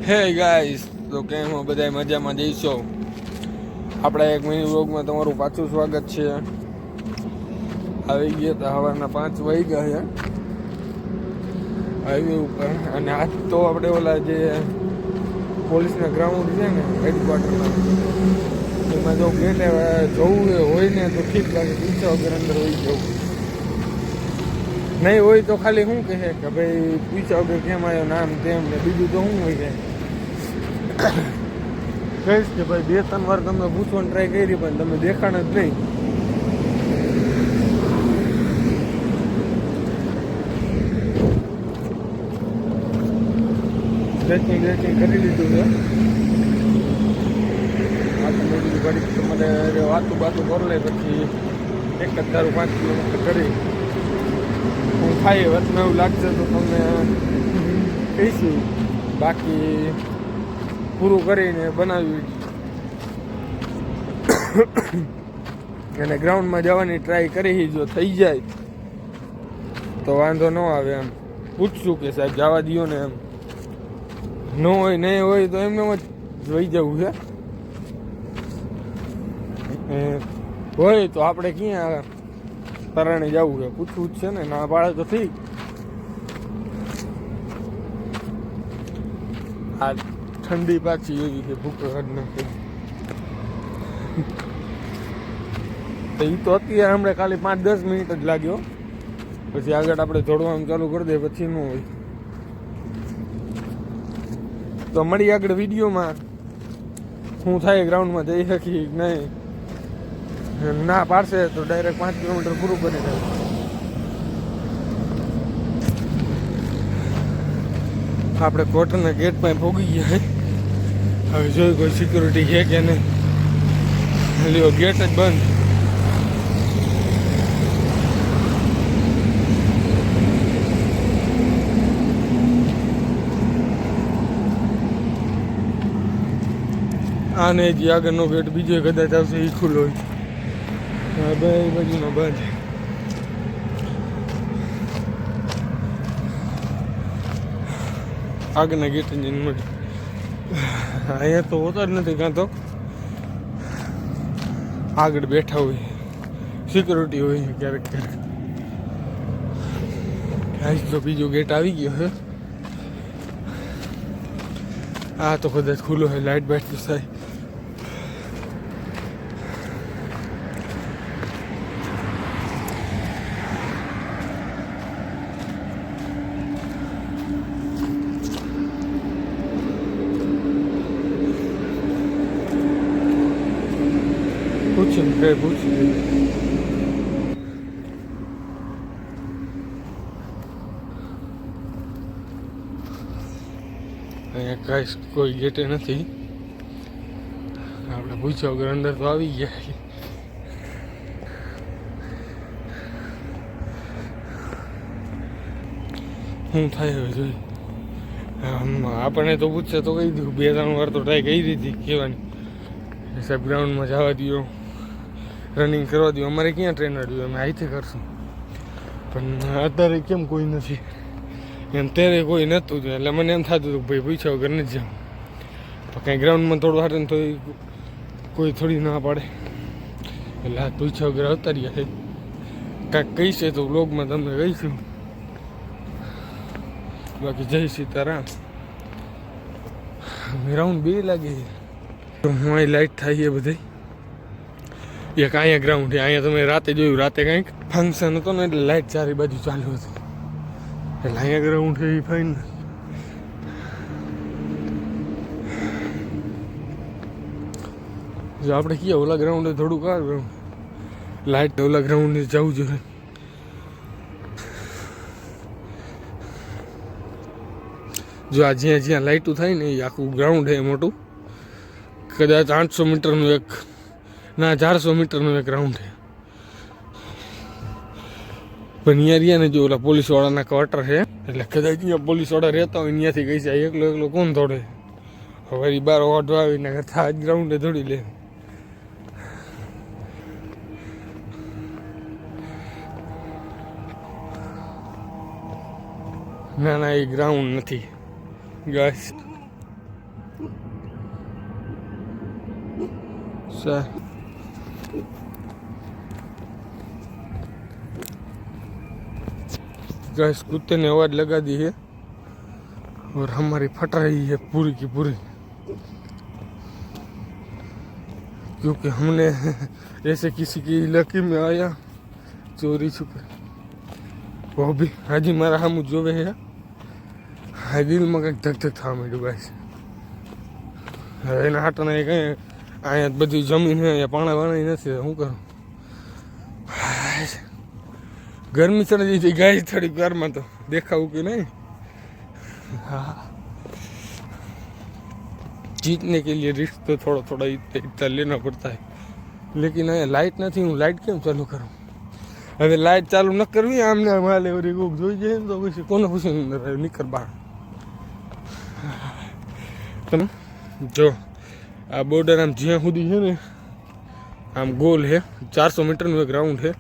હે ગાઈસ, તો કેમ હો બધા મજામાં જઈશો? આપણા એક મિની વ્લોગમાં તમારું પાછું સ્વાગત છે. આવી ગયા હતા સવારના 5 વાગ્યા છે હાઈવે ઉપર. અને આજ તો આપણે ઓલા જે પોલીસના ગ્રાઉન્ડ છે ને હેડક્વાર્ટરના, એમાં જો ગેટે જવું હોય ને તો ઠીક લાગે, પૂછ્યા વગર અંદર હોઈ જવું. નહીં હોય તો ખાલી શું કહે કે ભાઈ પૂછ્યા વગર કેમ આવ્યો, નામ તેમ ને બીજું તો શું હોય. કહીશ કે ભાઈ 2-3 વાર તમને પૂછવાની ટ્રાય કરી પણ તમે દેખાણ જ નહીં. સ્ટ્રેચિંગ કરી લીધું છે. ઘડી તમારે વાતું બાતું કરી લે પછી એક જ ધારું 5 કિલોમીટર કરી હું થાય. વચમાં એવું લાગશે તો તમને કહીશું, બાકી પૂરું કરીને બનાવી અને ગ્રાઉન્ડમાં જવાની ટ્રાય કરી. જો થઈ જાય તો વાંધો ન આવે. એમ પૂછશું કે સાહેબ જવા દો ને, એમ ન હોય નહીં હોય તો એમને જ જોઈ જવું છે. હોય તો આપણે ક્યાં તરાણે જવું છે, પૂછવું જ છે ને. ના પાડે તો ઠીક. આ ઠંડી પાછી એવી છે, ભૂખ કાઢ નાખે. તો એ તો અત્યારે હમણાં ખાલી 5-10 મિનિટ જ લાગ્યો, પછી આગળ આપણે દોડવાનું ચાલુ કરી દે પછી ન હોય. તો મળી આગળ વિડીયોમાં. શું થાય ગ્રાઉન્ડમાં જઈ શકી નહીં, ના પાડશે તો ડાયરેક્ટ 5 કિલોમીટર પૂરું કરી દે. આપણે કોર્ટના ગેટ પાસે પહોંચી ગયા. હવે જોઈ કોઈ સિક્યુરિટી છે કે નહીં. લ્યો ગેટ જ બંધ. આને જે આગળનો ગેટ બીજો કદાચ આવશે એ ખુલ્લો હોય. બે બાજુનો બંધ. આગળના ગેટ જ મળી. અહીંયા તો હોતા જ નથી, કાં તો આગળ બેઠા હોય સિક્યુરિટી હોય ક્યારેક ક્યારેક. આજ તો બીજો ગેટ આવી ગયો છે. આ તો કદાચ ખુલ્લો હોય, લાઇટ બાઇટ તો થાય. પૂછ્યું કઈ પૂછ્યું અહીંયા કાંઈ કોઈ ગેટે નથી. આપણે પૂછ્યા વગર અંદર તો આવી ગયા. શું થાય હવે જોઈ. આપણને તો પૂછશે તો કહી દઉં, 2-3 વાર તો ટ્રાય કરી હતી કહેવાની, સાહેબ ગ્રાઉન્ડમાં જવા દો, રનિંગ કરવા દો. અમારે ક્યાં ટ્રેનર દો, અમે અહીંથી કરશું. પણ અત્યારે કેમ કોઈ નથી, એમ ત્યારે કોઈ નહોતું. એટલે મને એમ થતું હતું ભાઈ પૂછ્યા વગર નથી જાઉં. તો કાંઈ ગ્રાઉન્ડમાં થોડું હાટે ને તો કોઈ થોડી ના પાડે. એટલે આ પૂછ્યા વગર આવતા રહ્યા છે. કાંઈક કહીશે તો વ્લોગમાં તમને કહીશું. બાકી જય સીતારામ. ગ્રાઉન્ડ 2 લાગે છે. હું અહીં લાઇટ થાય છે બધી. એક અહીંયા ગ્રાઉન્ડ છે. અહીંયા તમે રાતે જોયું, રાતે કંઈક ફંક્શન હતો ને એટલે લાઇટ ચારે બાજુ ચાલુ હતી. એટલે અહીંયા ગ્રાઉન્ડ છે એ ફાઇન. જો આપણે કહીએ ઓલા ગ્રાઉન્ડે થોડુંક આ ગ્રાઉન્ડ લાઇટ ઓલા ગ્રાઉન્ડે જવું જોઈએ. જો આ જ્યાં જ્યાં લાઇટું થાય ને એ આખું ગ્રાઉન્ડ છે મોટું. કદાચ 800 મીટરનું એક, ના 400 મીટરનું એક ગ્રાઉન્ડ છે. પણ અહીંયા રહ્યા ને જો ઓલા પોલીસવાળાના ક્વાર્ટર છે, એટલે કદાચ અહીંયા પોલીસવાળા રહેતા હોય ત્યાંથી કહી જાય એકલો કોણ દોડે. હવે બાર ઓઢવા આવીને કરતા આજ ગ્રાઉન્ડે દોડી લે. ના ના, એ ગ્રાઉન્ડ નથી ગાઈસ. गैस कुत्ते ने आवाज लगा दी है और हमारी फट रही है पूरी की पूरी, क्योंकि हमने ऐसे किसी की इलाके में आया चोरी छुपे, वो भी हाजी मारा हम जो है हाई दिल में કંઈક ધક ધક થવા માંડ્યું ગાઈસ. એના હાટના એ કંઈ અહીંયા બધી જમીન છે, અહીંયા પાણા વાણા નથી, શું કરું. ગરમી ચડી ગઈ ગાઈસ થોડીક વારમાં, તો દેખાવું કે નહીં. हाँ, जीतने के लिए रिस्क तो थोड़ा थोड़ा इतना लेना पड़ता है, लेकिन लाइट नहीं, हूँ लाइट केम चालू करूँ. હવે લાઇટ ચાલુ ન કરવી આમને માલે ઓરી કોક જોઈ જાય ને તો પછી કોને પૂછીને નીકળ બહાર. તમે જો આ બોર્ડર આમ જ્યાં સુધી છે ને આમ ગોલ છે, 400 મીટરનું એક ગ્રાઉન્ડ છે.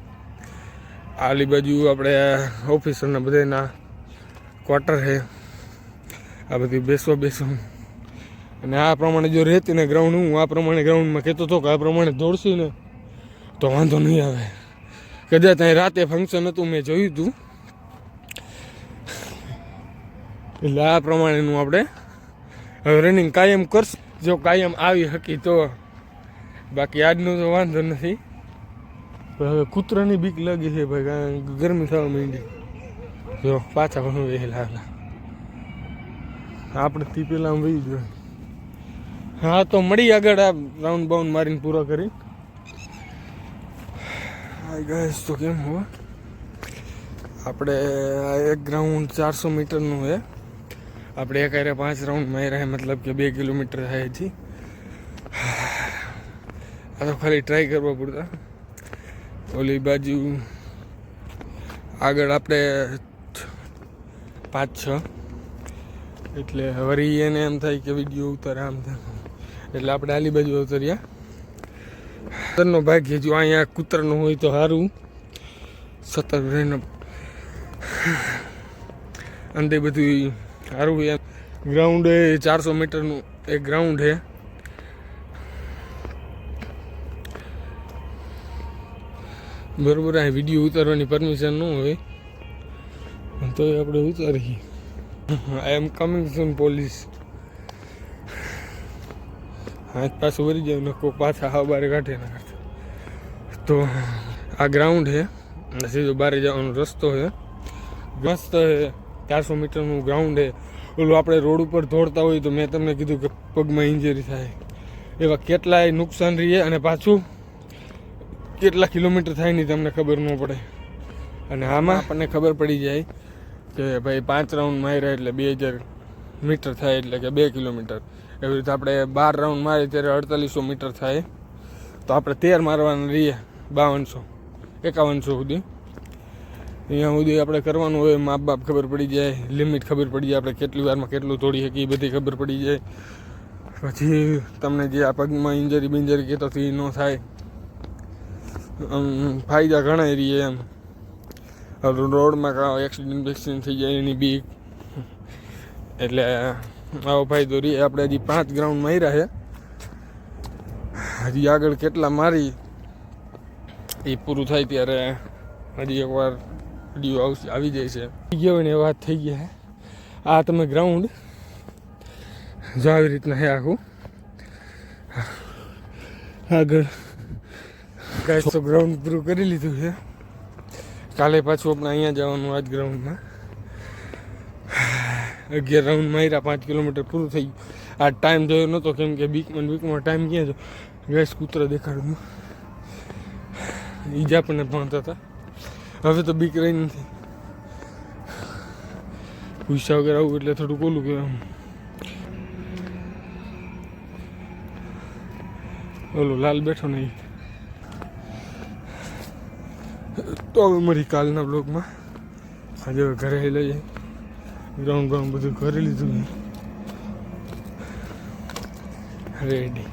આલી બાજુ આપણે ઓફિસરના બધાના ક્વાર્ટર છે, આ બધી બેસો અને આ પ્રમાણે જો રહેતી ને ગ્રાઉન્ડ, હું આ પ્રમાણે ગ્રાઉન્ડમાં કહેતો હતો કે આ પ્રમાણે દોડશું ને તો વાંધો નહીં આવે. કદાચ અહીં રાતે ફંક્શન હતું, મેં જોયું હતું, એટલે આ પ્રમાણેનું આપણે હવે રનિંગ કાયમ કરશું, જો કાયમ આવી શકી તો. બાકી આજનું તો વાંધો નથી. હવે કૂતરાની બીક લાગી છે ભાઈ, ગરમી થવા માંડી. જો પાછા ઘણું વહેલા આપણે થી પેલા વહી જોઈએ. હા તો મળી આગળ આ રાઉન્ડ બાઉન્ડ મારીને પૂરો કરી. હાય ગાઈસ, તો કેમ હોય આપણે આ એક ગ્રાઉન્ડ 400 મીટરનું છે. આપણે એક 5 રાઉન્ડ માર્યા, મતલબ કે 2 કિલોમીટર થાય છે. આ તો ખાલી ટ્રાય કરવા પૂરતા. ઓલી બાજુ આગળ આપણે 5-6, એટલે વળી એને એમ થાય કે વિડીયો ઉતારે આમ થાય, એટલે આપણે આલી બાજુ ઉતર્યા. કૂતરનો ભાગ્ય જો અહીંયા કૂતરનું હોય તો સારું, સતર્ક રહીને અંદર બધું સારું હોય. ગ્રાઉન્ડ એ 400 મીટરનું એક ગ્રાઉન્ડ છે. બરોબર, આ વિડીયો ઉતારવાની પરમિશન ન હોય તો આપણે ઉતારીએ. આઈ એમ કમિંગ સૂન પોલીસ. હાથ પાછું વળી જાય નકો પાછા હા બારે કાઢે ના કાઢે. તો આ ગ્રાઉન્ડ છે, સીધો બારે જવાનો રસ્તો છે. મસ્ત છે, 400 મીટરનું ગ્રાઉન્ડ છે. ઓલું આપણે રોડ ઉપર દોડતા હોય તો મેં તમને કીધું કે પગમાં ઇન્જરી થાય, એવા કેટલાય નુકસાન રહીએ, અને પાછું કેટલા કિલોમીટર થાય નહીં તમને ખબર ન પડે. અને આમાં આપણને ખબર પડી જાય કે ભાઈ 5 રાઉન્ડ માર્યા એટલે 2000 મીટર થાય, એટલે કે 2 કિલોમીટર. એવી રીતે આપણે 12 રાઉન્ડ મારીએ ત્યારે 4800 મીટર થાય. તો આપણે 13 મારવાના રહીએ, 5200-5100 સુધી. અહીંયા સુધી આપણે કરવાનું હોય. માપ બાપ ખબર પડી જાય, લિમિટ ખબર પડી જાય, આપણે કેટલી વારમાં કેટલું તોડી શકીએ બધી ખબર પડી જાય. પછી તમને જે આ પગમાં ઇન્જરી બિન્જરી કહેતો એ ન થાય. ફાયદા ઘણા રહીએ એમ. રોડમાં કાં એક્સિડન્ટ થઈ જાય એની બીક, એટલે આવો ફાયદો રહીએ. આપણે હજી 5 ગ્રાઉન્ડ માર્યા છે, હજી આગળ કેટલા મારી એ પૂરું થાય ત્યારે હજી એકવાર વિડીયો આવી જાય છે. થઈ ગયો હોય ને એ વાત થઈ ગયા. આ તમે ગ્રાઉન્ડ જો આવી રીતના છે આખું. આગળ ગાઈસ તો ગ્રાઉન્ડ પૂરું કરી લીધું છે. કાલે પાછું આપણે અહીંયા જવાનું આજ ગ્રાઉન્ડમાં. 11 રાઉન્ડ માર્યા, 5 કિલોમીટર પૂરું થઈ ગયું. આ ટાઈમ જોયો નહોતો, કેમ કે બીકમાં ટાઈમ ક્યાં જો ગેસ કૂતરા દેખાડું ઈજા આપણને ભણતા હતા. હવે તો બીક રહી નથી. પૂછા વગર આવું એટલે થોડુંક ઓલું કહેવાય. ઓલો લાલ બેઠો નહીં. તો હવે મળી કાલના બ્લોગમાં. આજે હવે ઘરે લઈ જાય. ગ્રાઉન્ડ બધું કરી લીધું રેડી.